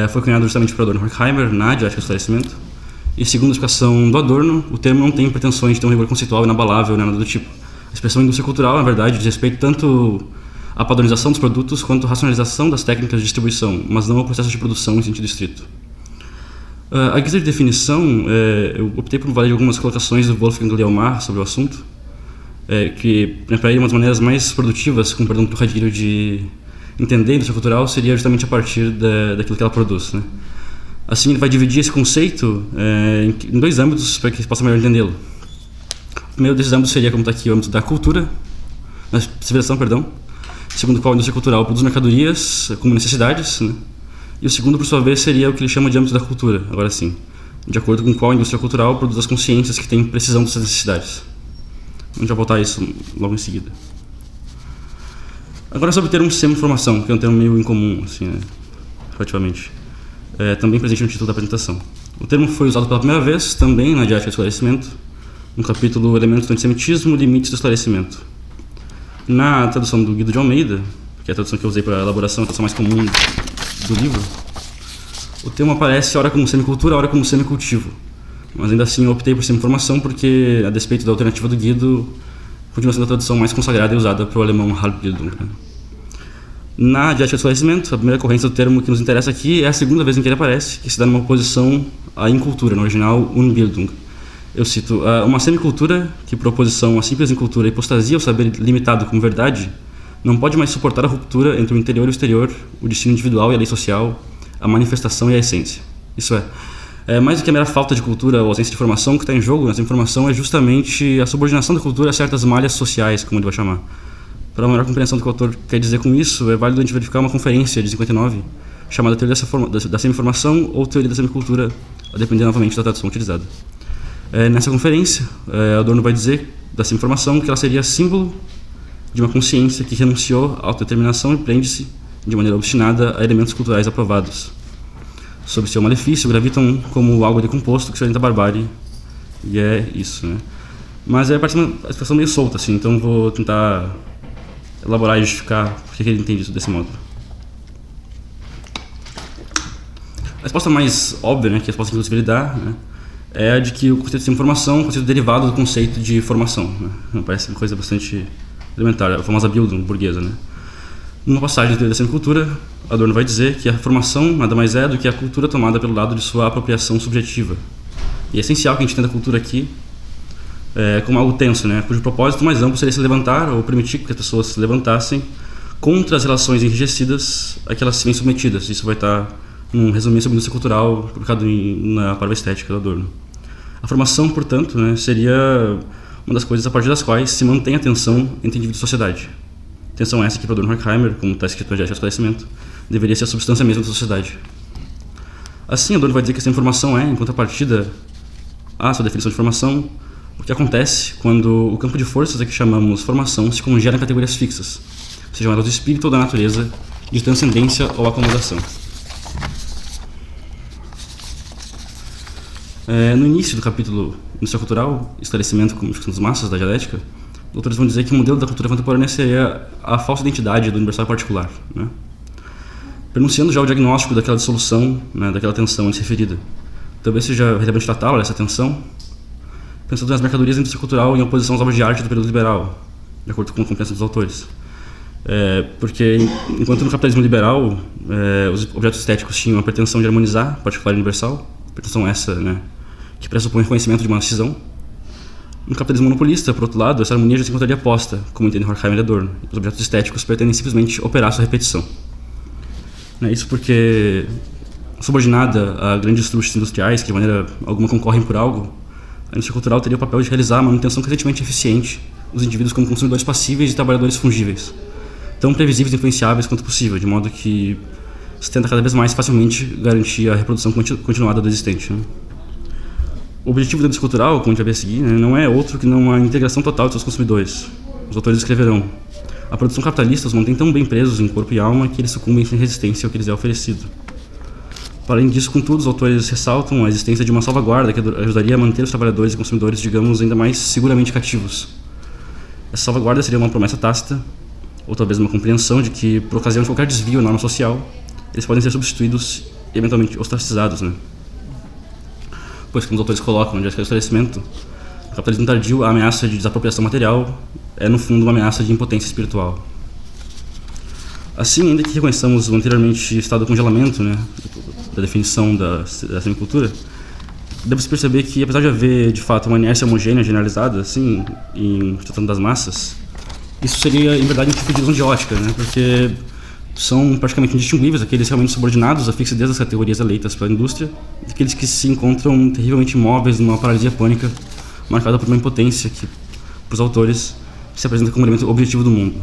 foi cunhado justamente por Adorno e Horkheimer na Dialética do Esclarecimento, e segundo a explicação do Adorno, o termo não tem pretensões de ter um rigor conceitual inabalável, nem nada do tipo. A expressão indústria cultural, na verdade, diz respeito tanto à padronização dos produtos quanto à racionalização das técnicas de distribuição, mas não ao processo de produção em sentido estrito. A guisa de definição, eu optei por valer algumas colocações do Wolfgang Leomar sobre o assunto, que, para ele, uma das maneiras mais produtivas, com perdão do trocadilho, de entender a indústria cultural seria justamente a partir daquilo que ela produz, né? Assim, ele vai dividir esse conceito em dois âmbitos para que se possa melhor entendê-lo. O primeiro desses âmbitos seria, como está aqui, o âmbito da cultura, da civilização, segundo o qual a indústria cultural produz mercadorias como necessidades, né? E o segundo, por sua vez, seria o que ele chama de âmbito da cultura, agora sim, de acordo com o qual a indústria cultural produz as consciências que têm precisão dessas necessidades. A gente vai voltar a isso logo em seguida. Agora sobre o termo semi-informação, que é um termo meio incomum, assim, né, relativamente. Também presente no título da apresentação. O termo foi usado pela primeira vez também na Dialética do Esclarecimento, no capítulo Elementos do Antissemitismo, Limites do Esclarecimento. Na tradução do Guido de Almeida, que é a tradução que eu usei para a elaboração, a tradução mais comum do livro, o termo aparece ora como semicultura, ora como semicultivo. Mas ainda assim eu optei por semi-informação porque, a despeito da alternativa do Guido, continua sendo a tradução mais consagrada e usada para o alemão Halbbildung. Na Dialética do Esclarecimento, a primeira ocorrência do termo que nos interessa aqui é a segunda vez em que ele aparece, que se dá numa oposição à incultura, no original Unbildung. Eu cito, uma semicultura que, por oposição à simples incultura, hipostasia o saber limitado como verdade, não pode mais suportar a ruptura entre o interior e o exterior, o destino individual e a lei social, a manifestação e a essência. Isso mais do que a mera falta de cultura ou ausência de formação, o que está em jogo nessa informação é justamente a subordinação da cultura a certas malhas sociais, como ele vai chamar. Para uma melhor compreensão do que o autor quer dizer com isso, é válido a gente verificar uma conferência de 59, chamada Teoria da Semi-informação ou Teoria da Semicultura, a depender novamente da tradução utilizada. Nessa conferência, Adorno vai dizer da semi-informação que ela seria símbolo de uma consciência que renunciou à autodeterminação e prende-se, de maneira obstinada, a elementos culturais aprovados. Sob seu malefício, gravitam como algo decomposto que se orienta à barbárie, e é isso, né? Mas parece uma expressão meio solta, assim, então vou tentar elaborar e justificar por que ele entende isso desse modo. A resposta mais óbvia, né, que a resposta que inclusive ele dá, né, é a de que o conceito de informação é um conceito derivado do conceito de formação, né? Parece uma coisa bastante elementar, a famosa Bildung burguesa, né? Numa passagem da Teoria da Semicultura, Adorno vai dizer que a formação nada mais é do que a cultura tomada pelo lado de sua apropriação subjetiva. E é essencial que a gente entenda a cultura aqui como algo tenso, né? Cujo propósito mais amplo seria se levantar ou permitir que as pessoas se levantassem contra as relações enrijecidas a que elas se veem submetidas. Isso vai estar num resuminho sobre a indústria cultural colocado na parábola estética do Adorno. A formação, portanto, né, seria uma das coisas a partir das quais se mantém a tensão entre indivíduo e sociedade. Tensão essa que, para Adorno e Horkheimer, como está escrito no Dialética do Esclarecimento, deveria ser a substância mesma da sociedade. Assim, Adorno vai dizer que essa informação em contrapartida à sua definição de formação, o que acontece quando o campo de forças a que chamamos formação se congela em categorias fixas, sejam elas do espírito ou da natureza, de transcendência ou acomodação. No início do capítulo Indústria Cultural, Esclarecimento como Discussão das Massas, da Dialética, os autores vão dizer que o modelo da cultura contemporânea seria a falsa identidade do universal particular, né? Pronunciando já o diagnóstico daquela dissolução, né, daquela tensão antes referida. Talvez seja relevante tratá-la, essa tensão, pensando nas mercadorias da indústria cultural em oposição às obras de arte do período liberal, de acordo com a compreensão dos autores. Porque, enquanto no capitalismo liberal, os objetos estéticos tinham a pretensão de harmonizar particular e universal, pretensão essa, né, que pressupõe o reconhecimento de uma cisão, no capitalismo monopolista, por outro lado, essa harmonia já se encontraria posta, como entende Horkheimer e Adorno. Os objetos estéticos pretendem simplesmente operar sua repetição. Isso porque, subordinada a grandes trustes industriais que de maneira alguma concorrem por algo, a indústria cultural teria o papel de realizar a manutenção crescentemente eficiente dos indivíduos como consumidores passíveis e trabalhadores fungíveis, tão previsíveis e influenciáveis quanto possível, de modo que se tenta cada vez mais facilmente garantir a reprodução continuada do existente, né? O objetivo da indústria cultural, como a gente vai ver a seguir, né, não é outro que não a integração total de seus consumidores. Os autores escreverão: a produção capitalista os mantém tão bem presos em corpo e alma que eles sucumbem sem resistência ao que lhes é oferecido. Para além disso, contudo, os autores ressaltam a existência de uma salvaguarda que ajudaria a manter os trabalhadores e consumidores, digamos, ainda mais seguramente cativos. Essa salvaguarda seria uma promessa tácita, ou talvez uma compreensão de que, por ocasião de qualquer desvio na norma social, eles podem ser substituídos e eventualmente ostracizados, né? Pois, como os autores colocam na dialética do esclarecimento, no capitalismo tardio, a ameaça de desapropriação material é, no fundo, uma ameaça de impotência espiritual. Assim, ainda que reconheçamos o anteriormente estado de congelamento, né, da definição da semicultura, deve-se perceber que, apesar de haver, de fato, uma inércia homogênea generalizada, assim, em tratando das massas, isso seria, em verdade, um tipo de ilusão de ótica, né, porque são praticamente indistinguíveis aqueles realmente subordinados à fixidez das categorias eleitas pela indústria e aqueles que se encontram terrivelmente imóveis numa paralisia pânica marcada por uma impotência que, para os autores, se apresenta como elemento objetivo do mundo.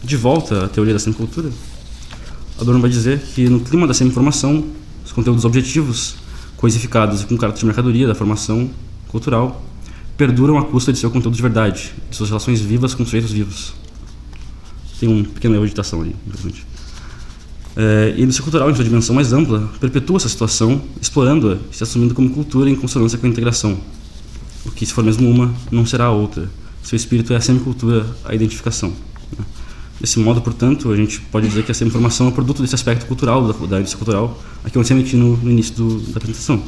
De volta à teoria da semicultura, Adorno vai dizer que, no clima da semi-informação, os conteúdos objetivos, coisificados e com caráter de mercadoria da formação cultural, perduram à custa de seu conteúdo de verdade, de suas relações vivas com sujeitos vivos. Tem um pequeno erro de ditação ali, infelizmente. E a indústria cultural, em sua dimensão mais ampla, perpetua essa situação, explorando-a e se assumindo como cultura em consonância com a integração. O que, se for mesmo uma, não será a outra. Seu espírito é a semicultura, a identificação. Desse modo, portanto, a gente pode dizer que a semi-informação é produto desse aspecto cultural da indústria cultural, a que eu remeti no início da apresentação.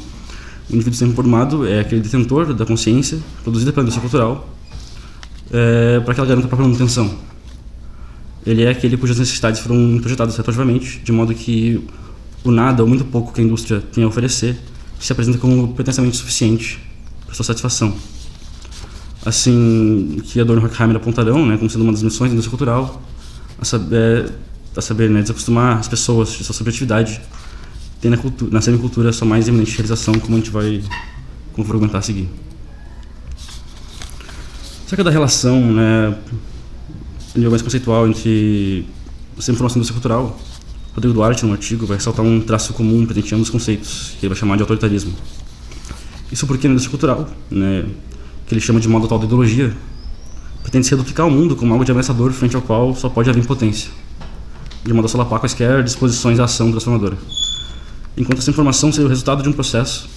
O indivíduo semi-informado é aquele detentor da consciência produzida pela indústria cultural para que ela garanta a própria manutenção. Ele é aquele cujas necessidades foram projetadas retroativamente, de modo que o nada ou muito pouco que a indústria tem a oferecer se apresenta como pretensamente suficiente para sua satisfação. Assim que Adorno e Horkheimer apontarão, né, como sendo uma das missões da indústria cultural, a saber, né, desacostumar as pessoas de sua subjetividade, tem na semicultura a sua mais eminente realização, como vou argumentar a seguir. Acerca da relação, né, nível mais conceitual entre a semi-informação e a indústria cultural, Rodrigo Duarte, no artigo, vai ressaltar um traço comum presente em ambos os conceitos, que ele vai chamar de autoritarismo. Isso porque na indústria cultural, né, que ele chama de modo atual da ideologia, pretende-se reduplicar o mundo como algo de ameaçador frente ao qual só pode haver impotência, de modo a solapar quaisquer disposições à ação transformadora. Enquanto essa informação seria o resultado de um processo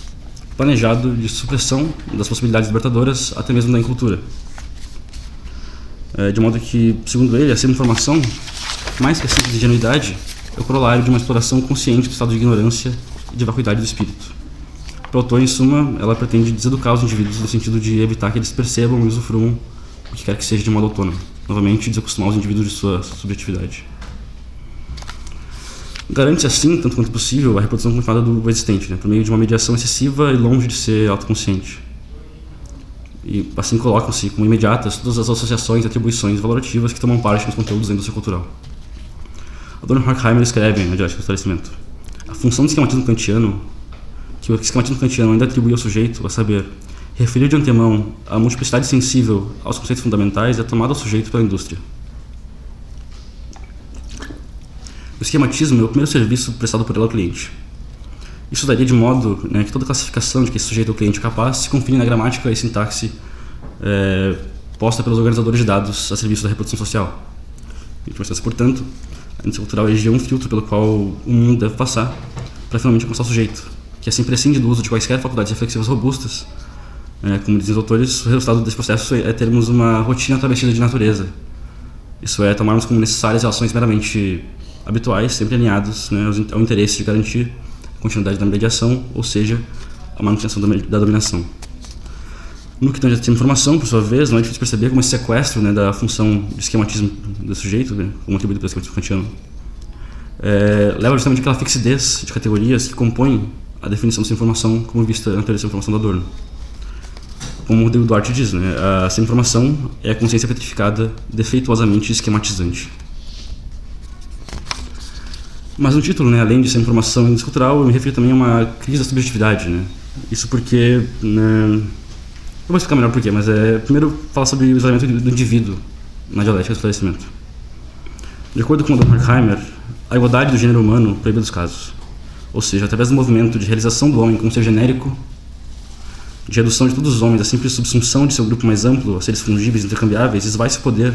planejado de supressão das possibilidades libertadoras, até mesmo da incultura. De modo que, segundo ele, a semi-informação, mais que a simples ingenuidade, é o corolário de uma exploração consciente do estado de ignorância e de vacuidade do espírito. Para o autor, em suma, ela pretende deseducar os indivíduos no sentido de evitar que eles percebam e usufruam o que quer que seja de modo autônomo. Novamente, desacostumar os indivíduos de sua subjetividade. Garante-se assim, tanto quanto possível, a reprodução continuada do existente, né, por meio de uma mediação excessiva e longe de ser autoconsciente. E assim colocam-se como imediatas todas as associações e atribuições valorativas que tomam parte nos conteúdos da indústria cultural. Adorno e Horkheimer escrevem na dialética do esclarecimento: a função do esquematismo kantiano, que o esquematismo kantiano ainda atribui ao sujeito, a saber, referir de antemão a multiplicidade sensível aos conceitos fundamentais, é tomada ao sujeito pela indústria. O esquematismo é o primeiro serviço prestado por ela ao cliente. Isso daria de modo, né, que toda classificação de que esse sujeito é o cliente capaz se confine na gramática e sintaxe posta pelos organizadores de dados a serviço da reprodução social. Portanto, a indústria cultural erigiu um filtro pelo qual o mundo deve passar para finalmente alcançar o sujeito, que assim prescinde do uso de quaisquer faculdades reflexivas robustas. Como dizem os autores, o resultado desse processo é termos uma rotina travestida de natureza. Isso é, tomarmos como necessárias relações meramente habituais, sempre alinhados, né, ao interesse de garantir a continuidade da mediação, ou seja, a manutenção da dominação. No que tange a informação, por sua vez, não é difícil perceber como esse sequestro, né, da função de esquematismo do sujeito, né, como atribuído pelo esquematismo kantiano, leva justamente àquela fixidez de categorias que compõem a definição dessa informação como vista na teoria dessa informação do Adorno. Como o Rodrigo Duarte diz, né, essa informação é a consciência petrificada, defeituosamente esquematizante. Mas no título, né, além de ser informação cultural, eu me refiro também a uma crise da subjetividade, né? Isso porque, né, eu vou explicar melhor por quê, mas primeiro falar sobre o isolamento do indivíduo na dialética do esclarecimento. De acordo com Adorno e Horkheimer, a igualdade do gênero humano proíbe dos casos, ou seja, através do movimento de realização do homem como ser genérico, de redução de todos os homens à simples subsunção de seu grupo mais amplo a seres fungíveis e intercambiáveis, esvai-se o poder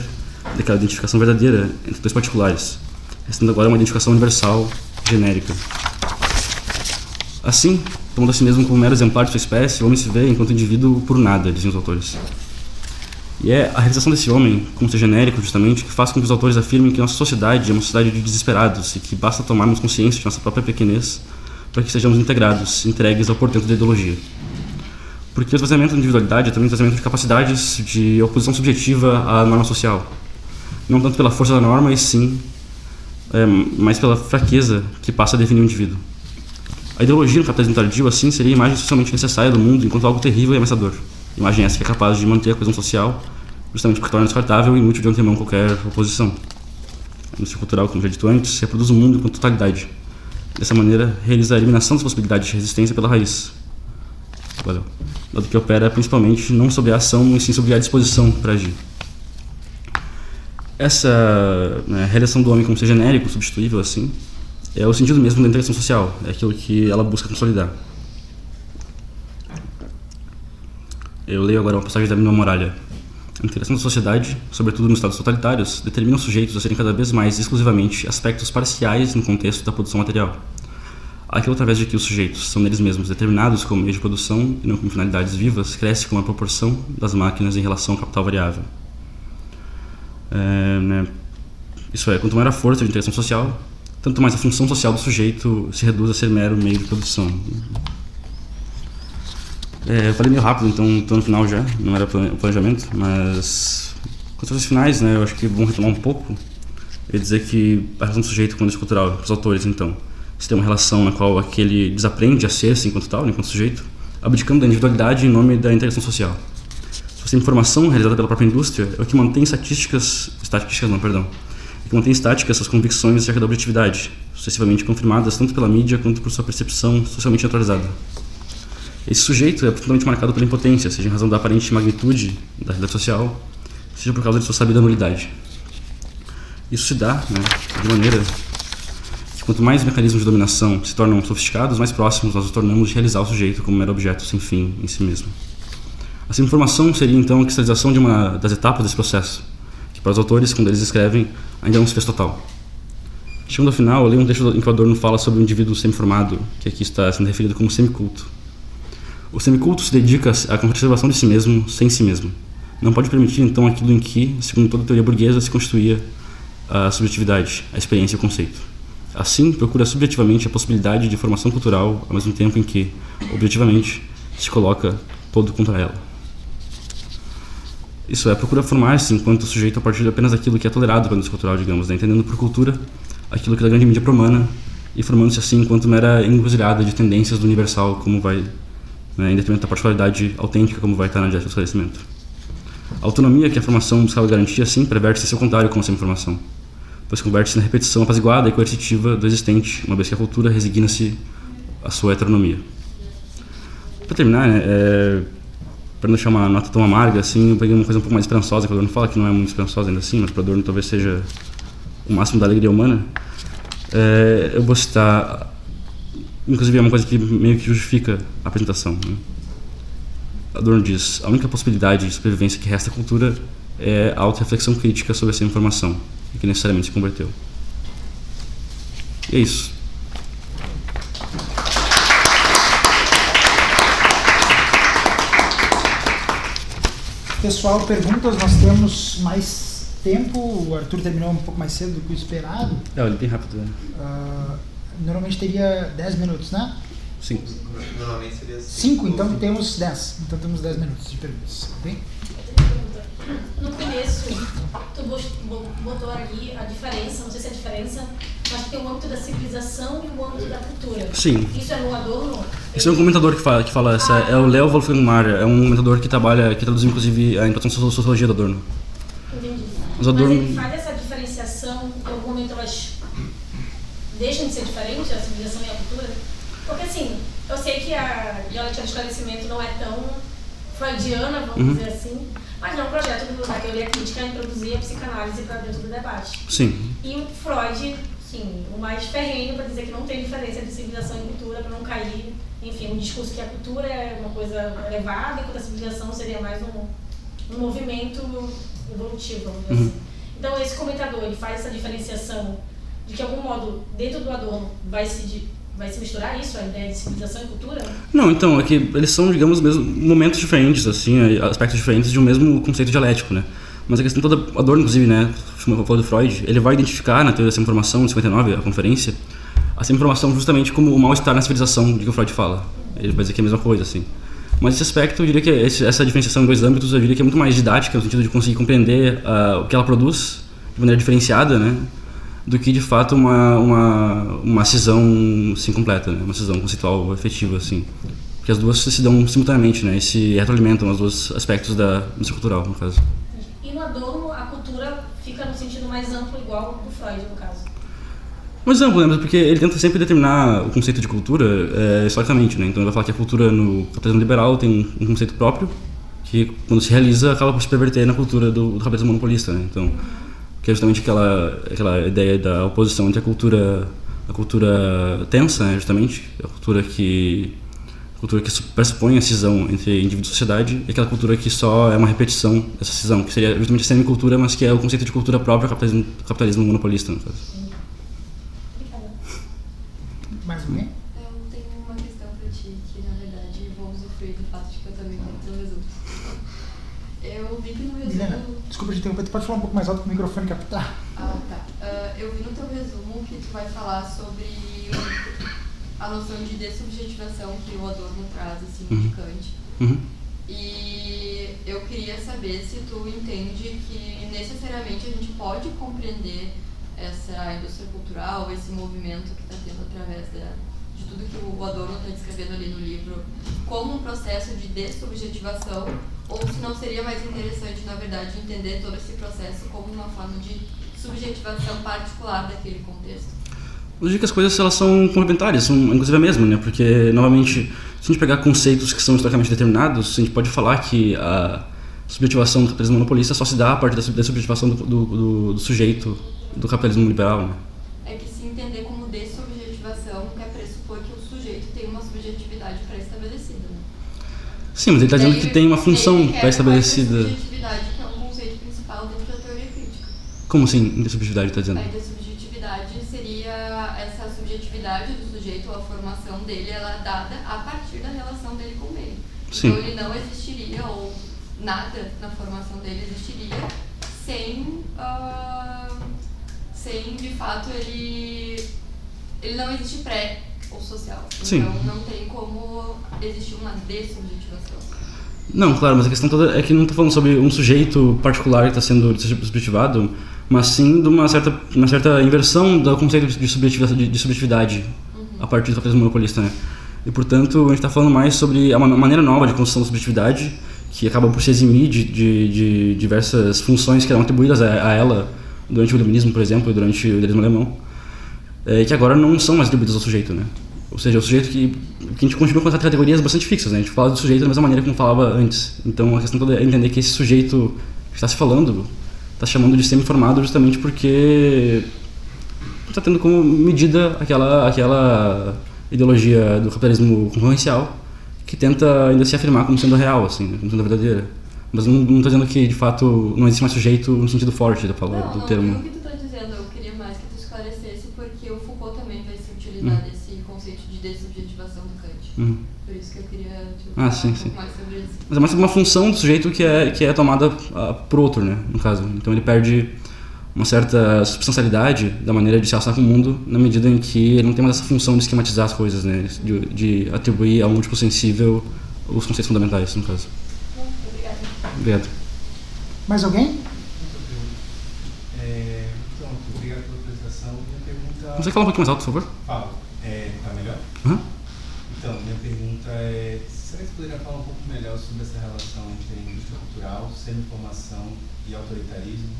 daquela identificação verdadeira entre dois particulares, restando agora uma identificação universal, genérica. Assim, tomando a si mesmo como mero exemplar de sua espécie, o homem se vê enquanto indivíduo por nada, dizem os autores. E é a realização desse homem, como ser genérico justamente, que faz com que os autores afirmem que nossa sociedade é uma sociedade de desesperados e que basta tomarmos consciência de nossa própria pequenez para que sejamos integrados, entregues ao portento da ideologia. Porque o esvaziamento da individualidade é também o esvaziamento de capacidades de oposição subjetiva à norma social. Não tanto pela força da norma, e sim, mas pela fraqueza que passa a definir o indivíduo. A ideologia no capitalismo tardio, assim, seria a imagem socialmente necessária do mundo enquanto algo terrível e ameaçador. Imagem essa que é capaz de manter a coesão social, justamente porque torna descartável e inútil de antemão qualquer oposição. A indústria cultural, como já dito antes, reproduz o mundo enquanto totalidade. Dessa maneira, realiza a eliminação das possibilidades de resistência pela raiz. Valeu. Dado que opera principalmente não sobre a ação, mas sim sobre a disposição para agir. Essa realização do homem como ser genérico, substituível, assim, é o sentido mesmo da integração social, é aquilo que ela busca consolidar. Eu leio agora uma passagem da Minoa Muralha. A integração da sociedade, sobretudo nos estados totalitários, determina os sujeitos a serem cada vez mais exclusivamente aspectos parciais no contexto da produção material. Aquilo através de que os sujeitos são neles mesmos determinados como meio de produção e não como finalidades vivas, cresce com a proporção das máquinas em relação ao capital variável. Isso é, quanto maior a força de integração social, tanto mais a função social do sujeito se reduz a ser mero meio de produção. Eu falei meio rápido, então estou no final já, não era o planejamento, mas com as coisas finais, eu acho que é bom retomar um pouco. Eu ia dizer que a relação do sujeito com o cultural, para os autores, então, se tem uma relação na qual aquele desaprende a ser-se enquanto tal, enquanto sujeito, abdicando da individualidade em nome da integração social. Essa informação realizada pela própria indústria é o que mantém estáticas suas convicções acerca da objetividade, sucessivamente confirmadas tanto pela mídia quanto por sua percepção socialmente naturalizada. Esse sujeito é profundamente marcado pela impotência, seja em razão da aparente magnitude da realidade social, seja por causa de sua sabida nulidade. Isso se dá, de maneira que quanto mais os mecanismos de dominação se tornam sofisticados, mais próximos nós nos tornamos de realizar o sujeito como mero objeto sem fim em si mesmo. Essa informação seria então a cristalização de uma das etapas desse processo, que para os autores, quando eles escrevem, ainda não se fez total. Chegando ao final, eu leio um trecho em que o Adorno fala sobre o indivíduo semi-formado, que aqui está sendo referido como semiculto. O semiculto se dedica à conservação de si mesmo sem si mesmo. Não pode permitir, então, aquilo em que, segundo toda a teoria burguesa, se constituía a subjetividade, a experiência e o conceito. Assim, procura subjetivamente a possibilidade de formação cultural, ao mesmo tempo em que, objetivamente, se coloca todo contra ela. Isso é, procura formar-se enquanto sujeito a partir apenas daquilo que é tolerado pela indústria cultural, digamos, entendendo por cultura aquilo que a grande mídia promana e formando-se assim enquanto mera encruzilhada de tendências do universal, como vai, em detrimento da particularidade autêntica, como vai estar na dieta do esclarecimento. A autonomia que a formação buscava garantir, assim, preverte-se seu contrário com essa informação, pois converte-se na repetição apaziguada e coercitiva do existente, uma vez que a cultura resigna-se à sua heteronomia. Para terminar, para não deixar uma nota tão amarga, assim, eu peguei uma coisa um pouco mais esperançosa, que o Adorno fala, que não é muito esperançosa ainda assim, mas para o Adorno talvez seja o máximo da alegria humana. Eu vou citar, inclusive é uma coisa que meio que justifica a apresentação. Adorno diz: a única possibilidade de sobrevivência que resta à cultura é a auto-reflexão crítica sobre essa informação, e que necessariamente se converteu. E é isso. Pessoal, perguntas, nós temos mais tempo, o Arthur terminou um pouco mais cedo do que o esperado. Ele bem rápido. Normalmente teria 10 minutos, né? 5. Normalmente seria 5, então temos 10. Então temos 10 minutos de perguntas, ok? No começo, tu botou ali a diferença, não sei se é a diferença, mas que tem o âmbito da civilização e o âmbito da cultura. Sim. Isso é no Adorno? Esse é um comentador que fala essa, é o Leo Wolfgang, é um comentador que traduziu inclusive a introdução à sociologia do Adorno. Entendi. Mas Adorno... ele faz essa diferenciação, em algum momento elas deixam de ser diferentes, a civilização e a cultura? Porque assim, eu sei que a dialética do esclarecimento não é tão freudiana, vamos dizer assim, mas é um projeto da teoria crítica a introduzir a psicanálise para dentro do debate. Sim. E o Freud, sim, o mais ferrenho para dizer que não tem diferença entre civilização e cultura, para não cair, enfim, um discurso que a cultura é uma coisa elevada, enquanto a civilização seria mais um movimento evolutivo, vamos dizer assim. Então esse comentador, ele faz essa diferenciação de que, de algum modo, dentro do Adorno vai se vai se misturar isso, a ideia de civilização e cultura? Não, então, é que eles são, digamos, mesmo momentos diferentes, assim, aspectos diferentes de um mesmo conceito dialético, né? Mas a questão toda, Adorno, inclusive, né, falou do Freud, ele vai identificar na teoria dessa informação, em 59, a conferência, essa informação justamente como o mal-estar na civilização de que o Freud fala. Ele vai dizer que é a mesma coisa, assim. Mas esse aspecto, eu diria que essa diferenciação em dois âmbitos, eu diria que é muito mais didática, no sentido de conseguir compreender o que ela produz de maneira diferenciada, né, do que, de fato, uma cisão, assim, completa, né, uma cisão conceitual efetiva, assim. Porque as duas se dão simultaneamente, né, e se retroalimentam, os dois aspectos da indústria cultural, no caso. E no Adorno, a cultura fica no sentido mais amplo, igual do Freud, no caso? Mais amplo, né, porque ele tenta sempre determinar o conceito de cultura historicamente, né, então ele vai falar que a cultura no capitalismo liberal tem um conceito próprio, que quando se realiza acaba por se perverter na cultura do capitalismo monopolista, né, então, que é justamente aquela ideia da oposição entre a cultura tensa, né, justamente, a cultura que pressupõe a cisão entre indivíduo e sociedade, e aquela cultura que só é uma repetição dessa cisão, que seria justamente a semicultura, mas que é o conceito de cultura própria ao capitalismo monopolista, no caso. Mais alguém? Eu tenho uma questão pra ti, que na verdade vou usufruir do fato de que eu também li teu resumo. Eu vi que no resumo... Milena, desculpa te interromper, tu pode falar um pouco mais alto para o microfone captar? Ah, tá. Eu vi no teu resumo que tu vai falar sobre a noção de dessubjetivação que o Adorno traz, assim, de Kant. Uhum. E eu queria saber se tu entende que necessariamente a gente pode compreender essa indústria cultural, esse movimento que está tendo através de tudo que o Adorno está descrevendo ali no livro, como um processo de dessubjetivação, ou se não seria mais interessante, na verdade, entender todo esse processo como uma forma de subjetivação particular daquele contexto. Eu digo que as coisas elas são complementares, são inclusive a mesma, né? Porque, novamente, se a gente pegar conceitos que são historicamente determinados, a gente pode falar que a subjetivação do capitalismo monopolista só se dá a partir da subjetivação do sujeito do capitalismo liberal, né? É que se entender como dessubjetivação quer pressupor que o sujeito tem uma subjetividade pré-estabelecida, né? Sim, mas ele está dizendo que tem uma função pré-estabelecida. A subjetividade que é um conceito principal dentro da teoria crítica. Como assim, intersubjetividade está dizendo? A intersubjetividade seria essa subjetividade do sujeito, ou a formação dele, ela é dada a partir da relação dele com o meio. Sim. Então ele não existiria, ou nada na formação dele existiria, sem de fato, ele não existe pré ou social. Sim. Então não tem como existir uma dessubjetivação. Não, claro, mas a questão toda é que não estou falando sobre um sujeito particular que está sendo subjetivado, mas sim de uma certa inversão do conceito de subjetividade a partir do capitalismo monopolista, né? E, portanto, a gente está falando mais sobre uma maneira nova de construção da subjetividade, que acaba por se eximir de diversas funções que eram atribuídas a ela durante o iluminismo, por exemplo, e durante o idealismo alemão, que agora não são mais atribuídas ao sujeito, né? Ou seja, o sujeito que a gente continua com essas categorias bastante fixas, né? A gente fala do sujeito da mesma maneira como falava antes. Então a questão toda é entender que esse sujeito que está se falando está chamando de semi-formado justamente porque está tendo como medida aquela ideologia do capitalismo concorrencial que tenta ainda se afirmar como sendo real, assim, né? Como sendo verdadeira. Mas não estou dizendo que, de fato, não existe mais sujeito no sentido forte do termo. Não, o que tu está dizendo, eu queria mais que tu esclarecesse, porque o Foucault também vai se utilizar desse conceito de dessubjetivação do Kant. Por isso que eu queria falar sim. um pouco mais sobre isso. Mas é mais uma função do sujeito que é tomada por outro, né, no caso. Então ele perde uma certa substancialidade da maneira de se relacionar com o mundo na medida em que ele não tem mais essa função de esquematizar as coisas, né, de atribuir ao múltiplo sensível os conceitos fundamentais, no caso. Obrigado. Mais alguém? Então, obrigado pela apresentação. Minha pergunta... Consegue falar um pouquinho mais alto, por favor? Falo. Tá melhor? Uhum. Então, minha pergunta é... Será que você poderia falar um pouco melhor sobre essa relação entre indústria cultural, semi-informação e autoritarismo?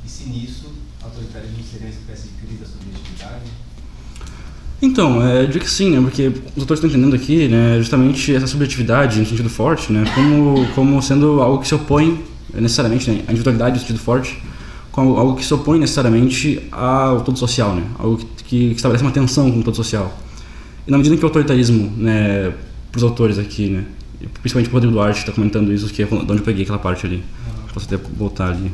E se nisso, autoritarismo seria uma espécie de crise da subjetividade? Então, eu digo que sim, né, porque os autores estão entendendo aqui, né, justamente essa subjetividade, no sentido forte, né, como sendo algo que se opõe necessariamente, né, à individualidade no sentido forte, como algo que se opõe necessariamente ao todo social, né, algo que estabelece uma tensão com o todo social. E na medida em que o autoritarismo, né, para os autores aqui, né, principalmente o Rodrigo Duarte que está comentando isso, que é de onde eu peguei aquela parte ali, posso até voltar ali.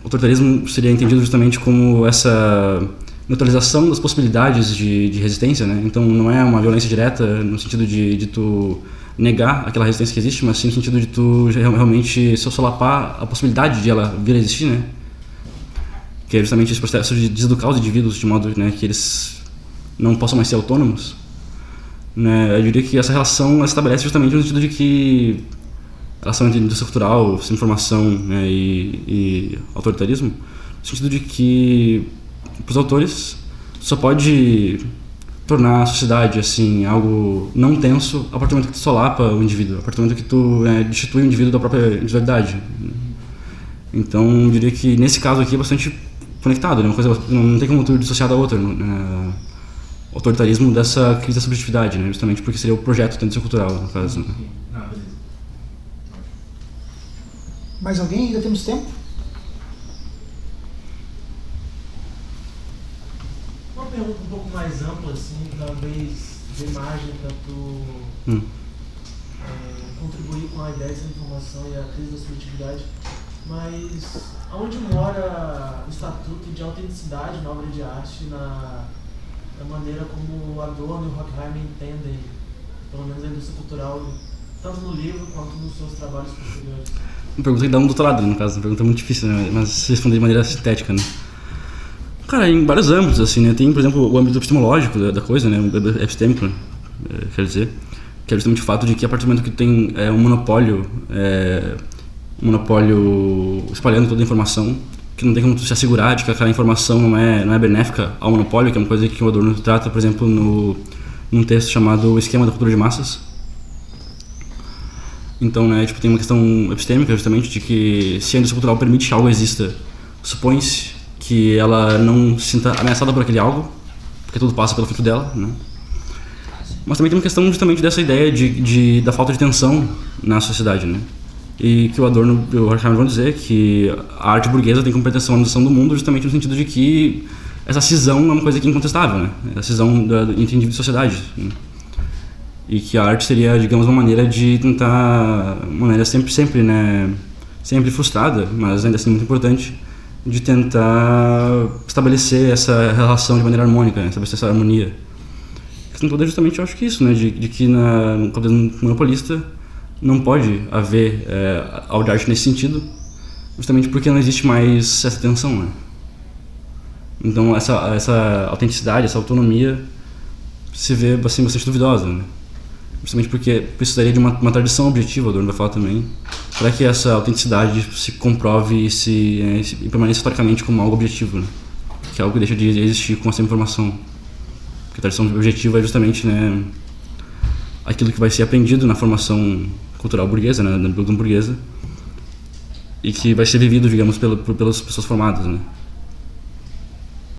O autoritarismo seria entendido justamente como essa neutralização das possibilidades de resistência, né? Então não é uma violência direta no sentido de tu negar aquela resistência que existe, mas sim no sentido de tu realmente solapar a possibilidade de ela vir a existir, né? Que é justamente esse processo de deseducar os indivíduos de modo, né, que eles não possam mais ser autônomos, né? Eu diria que essa relação ela se estabelece justamente no sentido de que a relação entre indústria cultural, informação, né, e autoritarismo, no sentido de que para os autores só pode tornar a sociedade assim algo não tenso a partir do momento que tu solapa o indivíduo, a partir do momento que tu destitui o indivíduo da própria individualidade. Então eu diria que nesse caso aqui é bastante conectado, né? Uma coisa não tem como tu dissociar da outra, né? O autoritarismo dessa crise da subjetividade, né? Justamente porque seria o projeto da indústria cultural, no caso. Né? Não, beleza. Mais alguém? Ainda temos tempo? Uma pergunta um pouco mais ampla, assim, talvez de margem para tu contribuir com a ideia dessa informação e a crise da subjetividade, mas aonde mora o estatuto de autenticidade na obra de arte, na maneira como Adorno e o Horkheimer entendem, pelo menos a indústria cultural, tanto no livro quanto nos seus trabalhos posteriores? Uma pergunta que dá um doutorado, no caso, uma pergunta muito difícil, né? Mas se responder de maneira sintética, né? Cara, em vários âmbitos, assim, né? Tem, por exemplo, o âmbito epistemológico da coisa, né? O epistêmico, quer dizer, que é justamente o fato de que a partir do momento que tem um monopólio espalhando toda a informação, que não tem como tu se assegurar de que aquela informação não é benéfica ao monopólio, que é uma coisa que o Adorno trata, por exemplo, num texto chamado O Esquema da Cultura de Massas. Então, né, tipo, tem uma questão epistêmica, justamente, de que se a indústria cultural permite que algo exista, supõe-se que ela não se sinta ameaçada por aquele algo, porque tudo passa pelo filtro dela, né? Mas também tem uma questão justamente dessa ideia da falta de tensão na sociedade, né? E que o Adorno e o Horkheimer vão dizer que a arte burguesa tem como pretensão a noção do mundo justamente no sentido de que essa cisão é uma coisa que é incontestável, né? A cisão entre indivíduo e sociedade, né? E que a arte seria, digamos, uma maneira de tentar, uma maneira sempre, né, sempre frustrada, mas ainda assim muito importante, de tentar estabelecer essa relação de maneira harmônica, né, estabelecer essa harmonia. A questão toda é justamente, eu acho que isso, né, de que no capitalismo monopolista não pode haver aula de arte nesse sentido, justamente porque não existe mais essa tensão, né. Então essa autenticidade, essa autonomia se vê assim, bastante duvidosa, né. Justamente porque precisaria de uma tradição objetiva, o Adorno vai falar também, para que essa autenticidade se comprove e permaneça historicamente como algo objetivo, né? Que é algo que deixa de existir com essa informação. Porque a tradição objetiva é justamente, né, aquilo que vai ser aprendido na formação cultural burguesa, né, na educação burguesa, e que vai ser vivido, digamos, pelas pessoas formadas, né?